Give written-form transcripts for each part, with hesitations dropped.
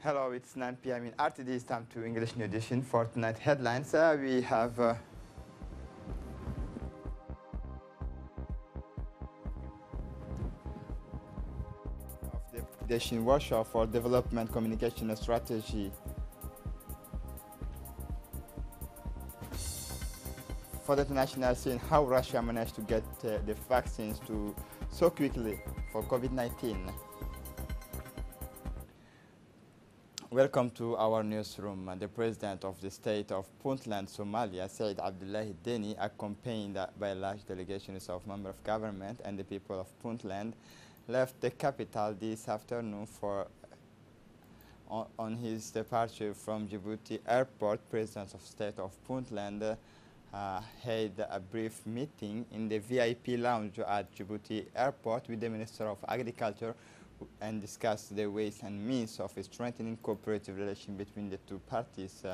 Hello, it's 9 p.m. in RTD. It's time to English New Edition for tonight headlines. We have of the edition workshop for development communication and strategy. For the international scene, how Russia managed to get the vaccines so quickly for COVID-19. Welcome to our newsroom. The President of the State of Puntland, Somalia, Said Abdullahi Deni, accompanied by large delegations of members of government and the people of Puntland, left the capital this afternoon on his departure from Djibouti Airport. President of State of Puntland had a brief meeting in the VIP lounge at Djibouti Airport with the Minister of Agriculture and discussed the ways and means of strengthening cooperative relations between the two parties.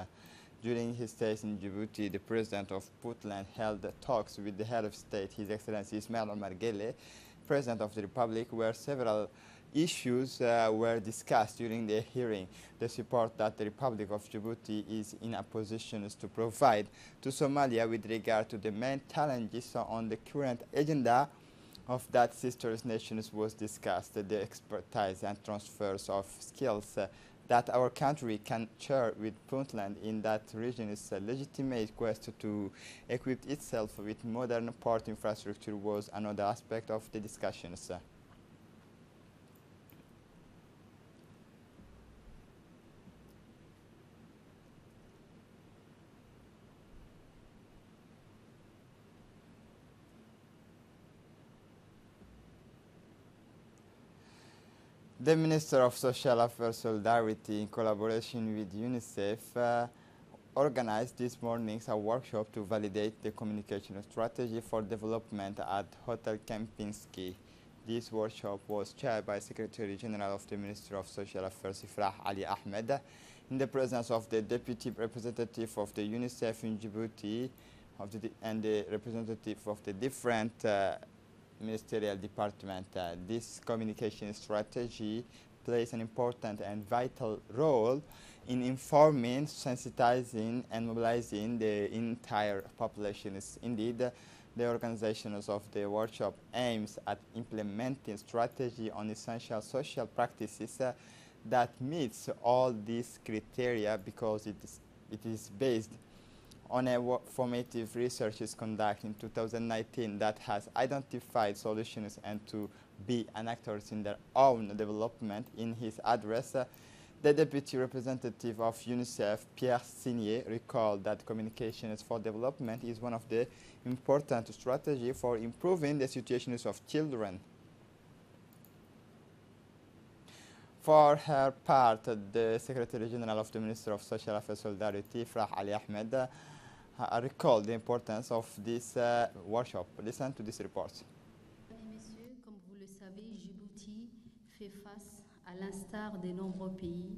During his stay in Djibouti, the President of Puntland held talks with the head of state, His Excellency Ismail Omar Guelleh, President of the Republic, where several issues were discussed during the hearing. The support that the Republic of Djibouti is in a position to provide to Somalia with regard to the main challenges on the current agenda of that sisters nations was discussed. The expertise and transfers of skills that our country can share with Puntland in that region is a legitimate quest to equip itself with modern port infrastructure was another aspect of the discussions. The Minister of Social Affairs Solidarity, in collaboration with UNICEF, organized this morning a workshop to validate the communication strategy for development at Hotel Kempinski. This workshop was chaired by Secretary General of the Ministry of Social Affairs, Ifrah Ali Ahmed, in the presence of the Deputy Representative of the UNICEF in Djibouti and the representative of the different ministerial department. This communication strategy plays an important and vital role in informing, sensitizing, and mobilizing the entire population. Indeed, the organization of the workshop aims at implementing strategy on essential social practices that meets all these criteria because it is based on a formative research is conducted in 2019 that has identified solutions and to be an actors in their own development. In his address, the Deputy Representative of UNICEF, Pierre Signé, recalled that communications for development is one of the important strategies for improving the situations of children. For her part, the Secretary General of the Ministry of Social Affairs Solidarity, Ifrah Ali Ahmed, recalled the importance of this workshop. Listen to this report. Mesdames et messieurs, comme vous le savez, Djibouti fait face, à l'instar des nombreux pays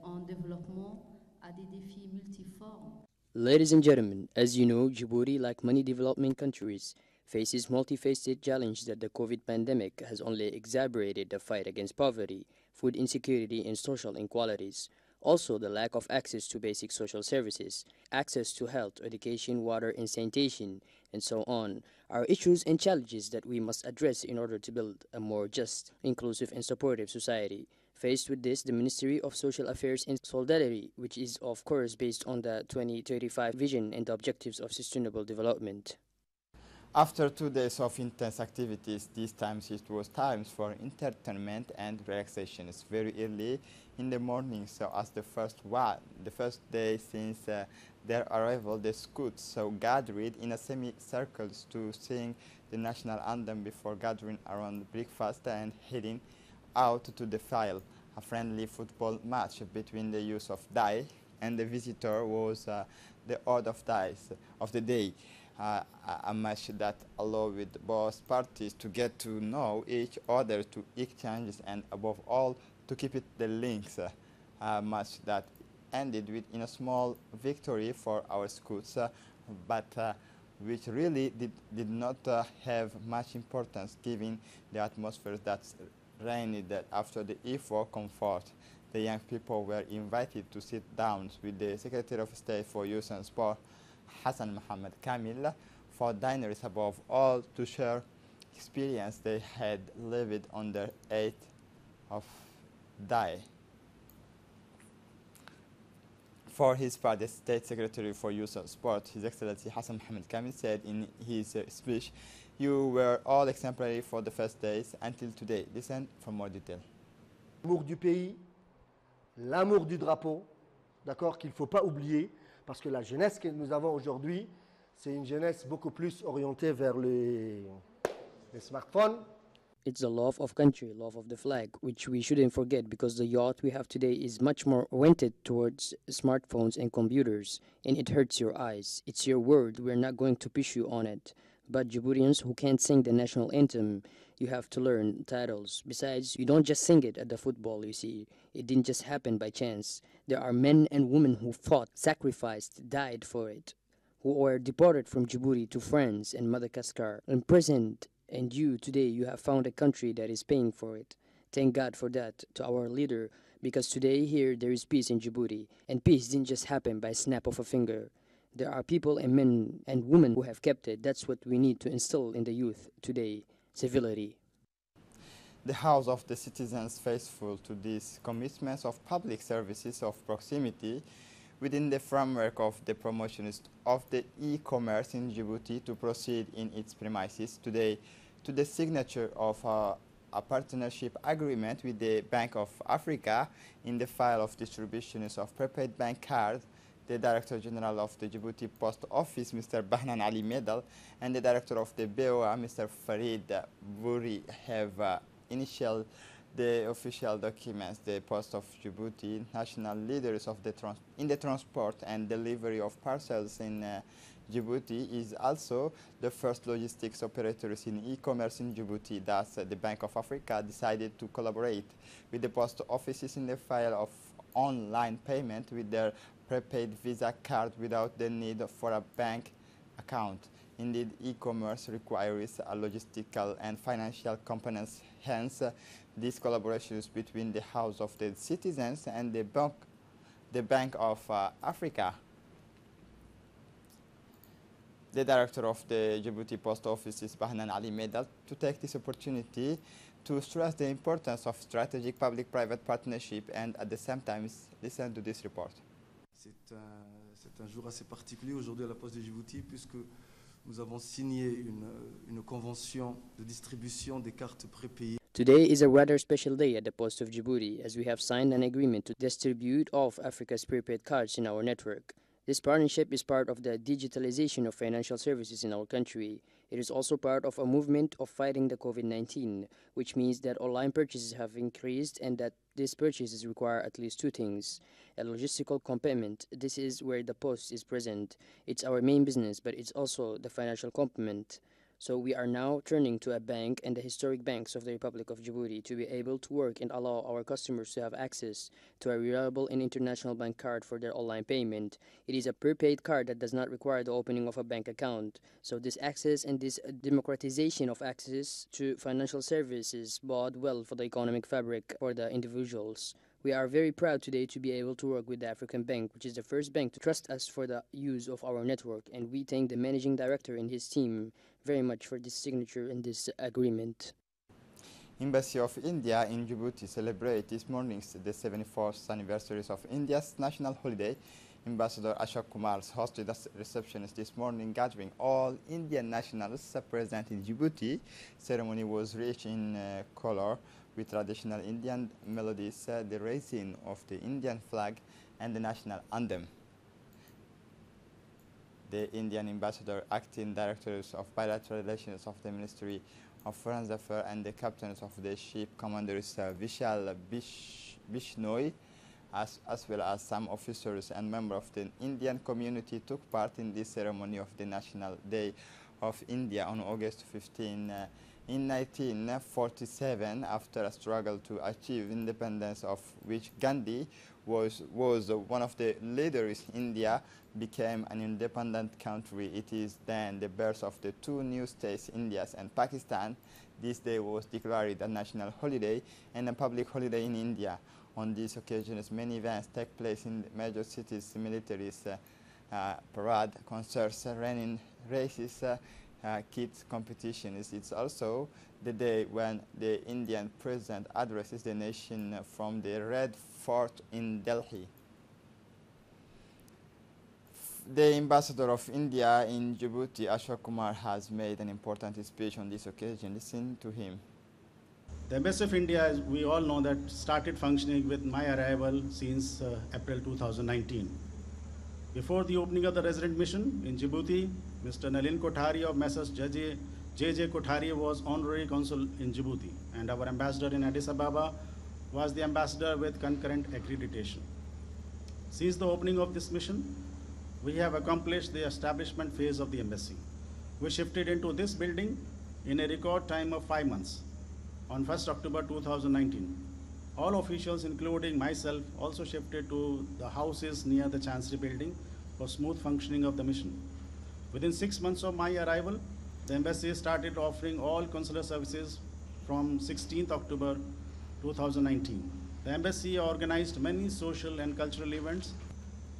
en développement, à des défis multiformes. Ladies and gentlemen, as you know, Djibouti, like many developing countries, faces multifaceted challenges that the COVID pandemic has only exacerbated the fight against poverty, food insecurity, and social inequalities. Also, the lack of access to basic social services, access to health, education, water, and sanitation, and so on, are issues and challenges that we must address in order to build a more just, inclusive, and supportive society. Faced with this, the Ministry of Social Affairs and Solidarity, which is of course based on the 2035 vision and the objectives of sustainable development. After 2 days of intense activities, these times it was times for entertainment and relaxation. It's very early in the morning, so as the first day since their arrival, the scouts gathered in a semicircles to sing the national anthem before gathering around breakfast and heading out to the field. A friendly football match between the youth of Dai and the visitor was the order of the day. A match that allowed both parties to get to know each other, to exchange, and above all, to keep the links. A match that ended in a small victory for our scouts, but which really did not have much importance given the atmosphere that reigned after the effort comfort. The young people were invited to sit down with the Secretary of State for Youth and Sport, Hassan Mohammed Kamil, for diners above all to share experience they had lived on their 8th of day. For his part, the State Secretary for Youth and Sport, His Excellency Hassan Mohammed Kamil, said in his speech, "You were all exemplary for the first days until today." Listen for more detail. L'amour du pays, l'amour du drapeau, d'accord, qu'il ne faut pas oublier, parce que la jeunesse que nous avons aujourd'hui, c'est une jeunesse beaucoup plus orientée vers les smartphones. It's the love of country, love of the flag, which we shouldn't forget because the youth we have today is much more oriented towards smartphones and computers, and it hurts your eyes. It's your word, we're not going to push you on it. But Djiboutians who can't sing the national anthem, you have to learn titles. Besides, you don't just sing it at the football, you see. It didn't just happen by chance. There are men and women who fought, sacrificed, died for it, who were deported from Djibouti to France and Madagascar, imprisoned. And you, today, you have found a country that is paying for it. Thank God for that, to our leader, because today here there is peace in Djibouti. And peace didn't just happen by a snap of a finger. There are people and men and women who have kept it. That's what we need to instill in the youth today, civility. The House of the Citizens, faithful to these commitments of public services of proximity, within the framework of the promotion of the e-commerce in Djibouti to proceed in its premises today to the signature of a partnership agreement with the Bank of Africa in the file of distributions of prepaid bank cards. The Director General of the Djibouti Post Office, Mr. Bahnan Ali Medal, and the Director of the BOA, Mr. Farid Bouri, have initialed the official documents. The Post of Djibouti, national leaders of in the transport and delivery of parcels in Djibouti, is also the first logistics operators in e-commerce in Djibouti. Thus, the Bank of Africa decided to collaborate with the post offices in the file of online payment with their prepaid Visa card without the need for a bank account. Indeed, e-commerce requires a logistical and financial components. Hence, these collaborations between the House of the Citizens and the Bank of Africa. The director of the Djibouti Post Office is Bahnan Ali Medal to take this opportunity to stress the importance of strategic public-private partnership and at the same time listen to this report. C'est un jour assez particulier aujourd'hui à la Poste de Djibouti puisque nous avons signé une convention de distribution des cartes prépayées. Today is a rather special day at the Post of Djibouti as we have signed an agreement to distribute all of Africa's prepaid cards in our network. This partnership is part of the digitalization of financial services in our country. It is also part of a movement of fighting the COVID-19, which means that online purchases have increased and that these purchases require at least two things. A logistical complement. This is where the post is present. It's our main business, but it's also the financial complement. So we are now turning to a bank and the historic banks of the Republic of Djibouti to be able to work and allow our customers to have access to a reliable and international bank card for their online payment. It is a prepaid card that does not require the opening of a bank account. So this access and this democratization of access to financial services bode well for the economic fabric for the individuals. We are very proud today to be able to work with the African Bank, which is the first bank to trust us for the use of our network, and we thank the managing director and his team very much for this signature and this agreement. Embassy of India in Djibouti celebrates this morning the 74th anniversary of India's national holiday. Ambassador Ashok Kumar hosted a reception this morning gathering all Indian nationals present in Djibouti. Ceremony was rich in color with traditional Indian melodies, the raising of the Indian flag and the national anthem. The Indian ambassador, acting directors of bilateral relations of the Ministry of Foreign Affairs and the captains of the ship commanders Vishal Bishnoi, as well as some officers and members of the Indian community took part in this ceremony of the National Day of India on August 15. In 1947, after a struggle to achieve independence of which Gandhi was one of the leaders, India became an independent country. It is then the birth of the two new states, India and Pakistan. This day was declared a national holiday and a public holiday in India. On these occasions, many events take place in major cities, militaries, parade, concerts, running races, kids competitions. It's also the day when the Indian president addresses the nation from the Red Fort in Delhi. The ambassador of India in Djibouti, Ashok Kumar, has made an important speech on this occasion. Listen to him. The Embassy of India, as we all know, that started functioning with my arrival since April 2019. Before the opening of the resident mission in Djibouti, Mr. Nalin Kothari of Messrs. J.J. Kothari was honorary consul in Djibouti, and our ambassador in Addis Ababa was the ambassador with concurrent accreditation. Since the opening of this mission, we have accomplished the establishment phase of the embassy. We shifted into this building in a record time of 5 months on 1st October 2019. All officials, including myself, also shifted to the houses near the Chancery building for smooth functioning of the mission. Within 6 months of my arrival, the embassy started offering all consular services from 16th October 2019. The embassy organized many social and cultural events.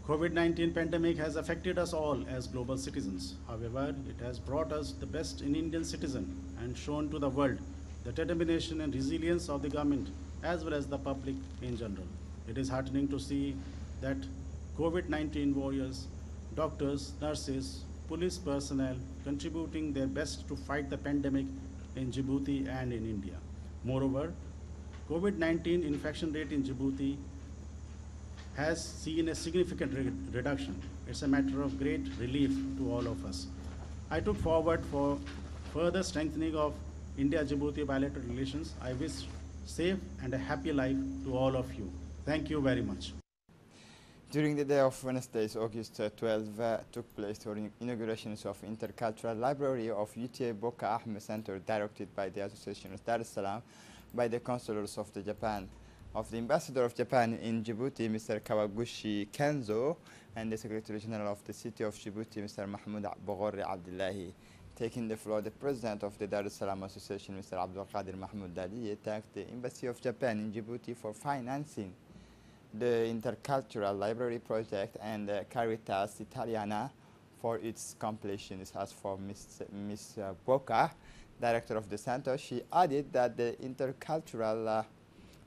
COVID-19 pandemic has affected us all as global citizens. However, it has brought us the best in Indian citizen and shown to the world the determination and resilience of the government as well as the public in general. It is heartening to see that COVID-19 warriors, doctors, nurses, police personnel contributing their best to fight the pandemic in Djibouti and in India. Moreover, COVID-19 infection rate in Djibouti has seen a significant reduction. It's a matter of great relief to all of us. I look forward for further strengthening of India-Djibouti bilateral relations. I wish safe and a happy life to all of you. Thank you very much. During the day of Wednesday, August 12, took place the inaugurations of Intercultural Library of UTA Boka Ahmed Center, directed by the Association of Dar es Salaam by the consulars of Japan, of the Ambassador of Japan in Djibouti, Mr. Kawaguchi Kenzo, and the Secretary General of the City of Djibouti, Mr. Mahmoud Boghorri Abdullahi. Taking the floor, the President of the Dar es Salaam Association, Mr. Abdul Qadir Mahmoud Dali, thanked the Embassy of Japan in Djibouti for financing the Intercultural Library project and Caritas Italiana for its completion. As for Ms. Boca, Director of the Center, she added that the Intercultural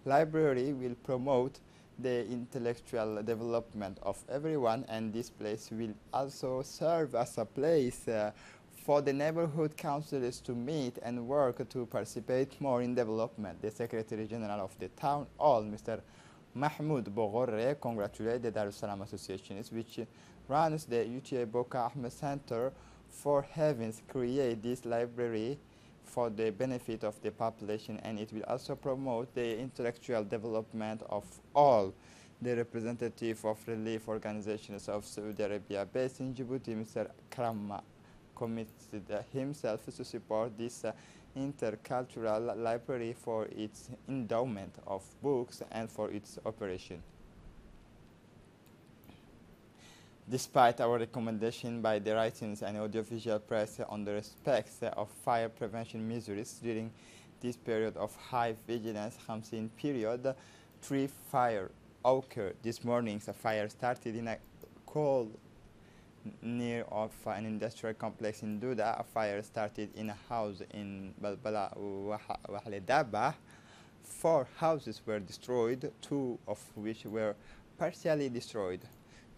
Library will promote the intellectual development of everyone, and this place will also serve as a place for the neighborhood councillors to meet and work to participate more in development. The Secretary General of the Town Hall, Mr. Mahmoud Boghorre, congratulated the Dar es Salaam Association, which runs the UTA Boka Ahmed Center, for having created this library for the benefit of the population, and it will also promote the intellectual development of all. The representative of relief organizations of Saudi Arabia based in Djibouti, Mr. Kramma, committed himself to support this intercultural library for its endowment of books and for its operation. Despite our recommendation by the writings and audiovisual press on the respect of fire prevention measures during this period of high vigilance Khamsin period, 3 fires occurred this morning. A fire started in a coal near of an industrial complex in Duda. A fire started in a house in Balbala Wahledaba. 4 houses were destroyed, 2 of which were partially destroyed.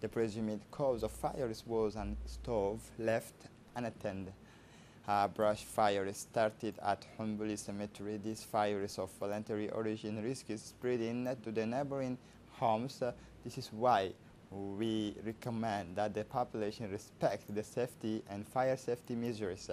The presumed cause of fires was a stove left unattended. A brush fire started at Humbuli Cemetery. This fire is of voluntary origin, risks spreading to the neighboring homes. This is why we recommend that the population respect the safety and fire safety measures.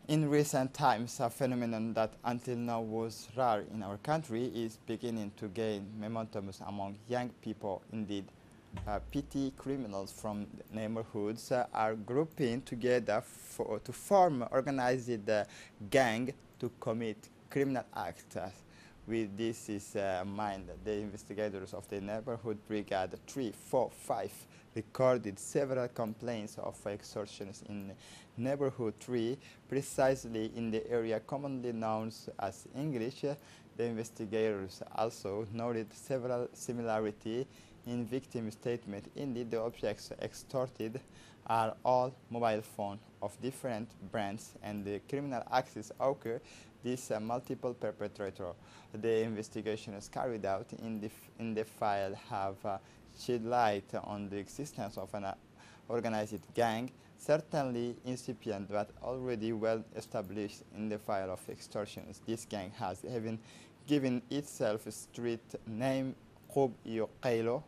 In recent times, a phenomenon that until now was rare in our country is beginning to gain momentum among young people. Indeed, petty criminals from neighborhoods are grouping together to form organized gang to commit criminal acts. With this in mind, the investigators of the Neighborhood Brigade 345 recorded several complaints of extortions in Neighborhood 3, precisely in the area commonly known as English. The investigators also noted several similarities in victim statement. Indeed, the objects extorted are all mobile phones of different brands, and the criminal acts occur this multiple perpetrator. The investigations carried out in the file have shed light on the existence of an organized gang, certainly incipient but already well established in the file of extortions. This gang has even given itself a street name, Qub iyo Qaylo.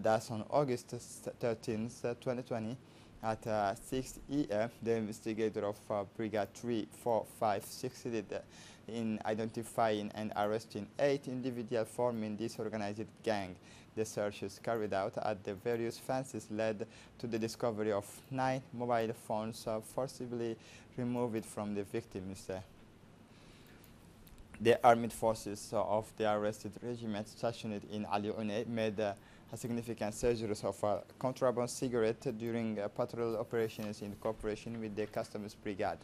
That's on August 13, 2020. At 6 a.m., the investigator of Brigade 345 succeeded in identifying and arresting 8 individuals forming this organized gang. The searches carried out at the various fences led to the discovery of 9 mobile phones forcibly removed from the victims. The armed forces of the arrested regiment stationed in Ali Une made a significant seizures of a contraband cigarette during patrol operations in cooperation with the Customs Brigade.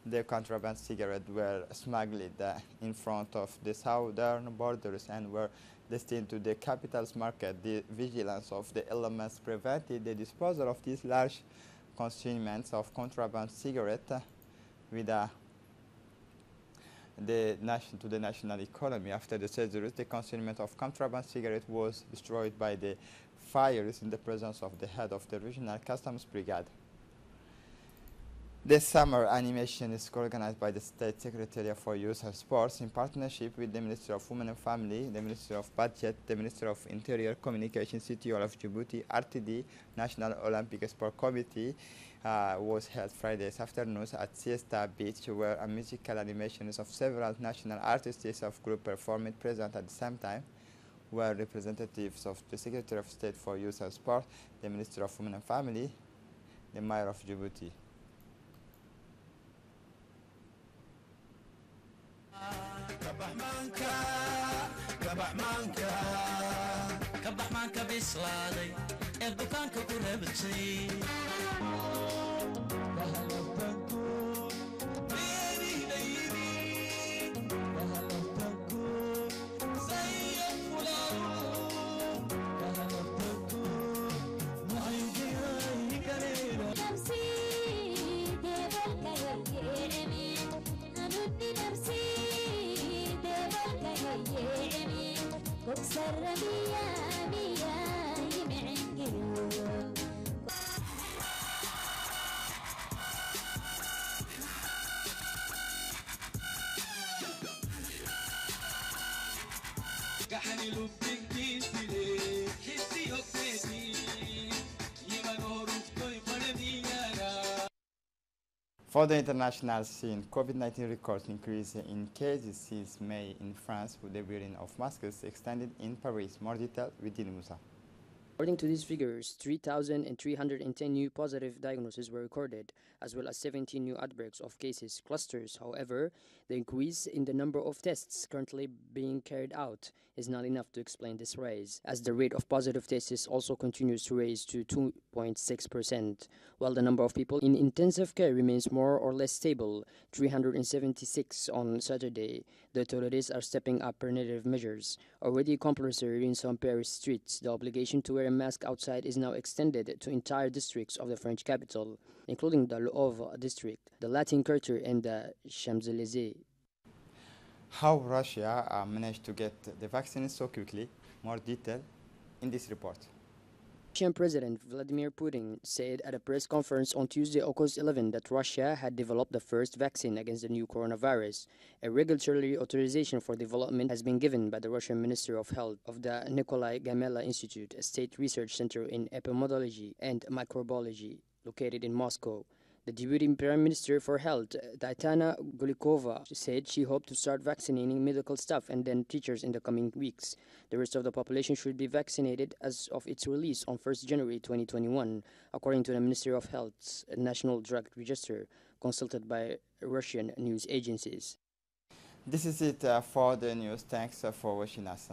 The contraband cigarettes were smuggled in front of the southern borders and were destined to the capital's market. The vigilance of the elements prevented the disposal of these large consignments of contraband cigarettes with to the national economy. After the seizures, the consignment of contraband cigarettes was destroyed by the fires in the presence of the head of the regional customs brigade. The summer animation is organized by the State Secretariat for Youth and Sports in partnership with the Ministry of Women and Family, the Ministry of Budget, the Ministry of Interior, Communication, City Hall of Djibouti, RTD, National Olympic Sport Committee. Was held Fridays afternoons at Siesta Beach, where a musical animations of several national artists of group performed. Present at the same time were representatives of the Secretary of State for Youth and Sport, the Minister of Women and Family, the Mayor of Djibouti. For the international scene, COVID-19 records increase in cases since May in France, with the wearing of masks extended in Paris. More detail with Dini Musa. According to these figures, 3,310 new positive diagnoses were recorded, as well as 17 new outbreaks of cases clusters. However, the increase in the number of tests currently being carried out is not enough to explain this rise, as the rate of positive tests also continues to rise to 2.6%, while the number of people in intensive care remains more or less stable, 376 on Saturday. The authorities are stepping up preventive measures. Already compulsory in some Paris streets, the obligation to wear a mask outside is now extended to entire districts of the French capital, including the Le Havre district, the Latin Quarter, and the Champs-Élysées. How Russia managed to get the vaccine so quickly? More detail in this report. Russian President Vladimir Putin said at a press conference on Tuesday, August 11, that Russia had developed the first vaccine against the new coronavirus. A regulatory authorization for development has been given by the Russian Ministry of Health of the Nikolai Gamela Institute, a state research center in epidemiology and microbiology located in Moscow. The Deputy Prime Minister for Health, Tatiana Golikova, said she hoped to start vaccinating medical staff and then teachers in the coming weeks. The rest of the population should be vaccinated as of its release on 1st January 2021, according to the Ministry of Health's National Drug Register, consulted by Russian news agencies. This is it for the news. Thanks for watching us.